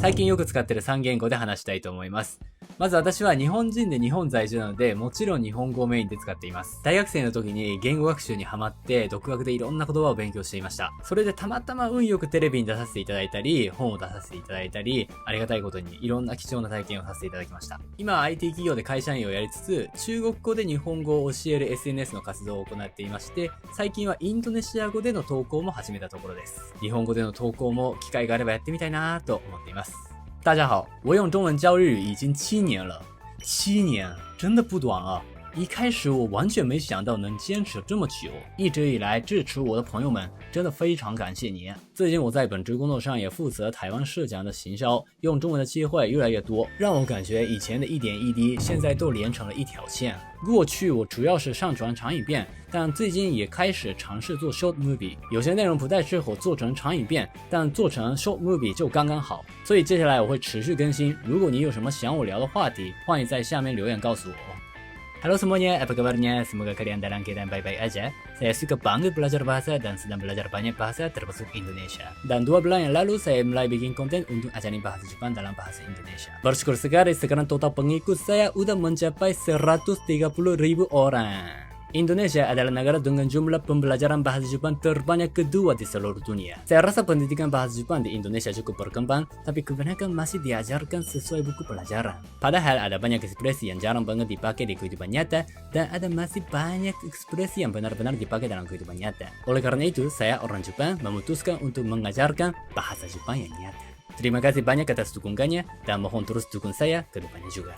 最近よく使ってる3言語で話したいと思います。まず私は日本人で日本在住なので、もちろん日本語をメインで使っています。大学生の時に言語学習にハマって、独学でいろんな言葉を勉強していました。それでたまたま運よくテレビに出させていただいたり、本を出させていただいたり、ありがたいことにいろんな貴重な体験をさせていただきました。今は IT 企業で会社員をやりつつ、中国語で日本語を教える SNS の活動を行っていまして、最近はインドネシア語での投稿も始めたところです。日本語での投稿も機会があればやってみたいなと思っています。大家好，我用中文教日语已经7年了，7年真的不短啊！一开始我完全没想到能坚持这么久，一直以来支持我的朋友们真的非常感谢你。最近我在本职工作上也负责台湾市讲的行销，用中文的机会越来越多，让我感觉以前的一点一滴现在都连成了一条线。过去我主要是上传长影片，但最近也开始尝试做 short movie， 有些内容不太适合做成长影片，但做成 short movie 就刚刚好。所以接下来我会持续更新，如果你有什么想我聊的话题，欢迎在下面留言告诉我。Halo semuanya, apa kabarnya? Semoga kalian dalam keadaan baik-baik aja. Saya suka banget belajar bahasa dan sedang belajar banyak bahasa termasuk Indonesia. Dan 2 bulan yang lalu saya mulai bikin konten untuk ajarin bahasa Jepang dalam bahasa Indonesia. Bersyukur sekali sekarang total pengikut saya udah mencapai 130.000 orang. Indonesia adalah negara dengan jumlah pembelajaran bahasa Jepang terbanyak kedua di seluruh dunia. Saya rasa pendidikan bahasa Jepang di Indonesia cukup berkembang, tapi kebanyakan masih diajarkan sesuai buku pelajaran. Padahal ada banyak ekspresi yang jarang banget dipakai di kehidupan nyata, dan ada masih banyak ekspresi yang benar-benar dipakai dalam kehidupan nyata. Oleh karena itu, saya orang Jepang memutuskan untuk mengajarkan bahasa Jepang yang nyata. Terima kasih banyak atas dukungannya, dan mohon terus dukung saya ke depannya juga.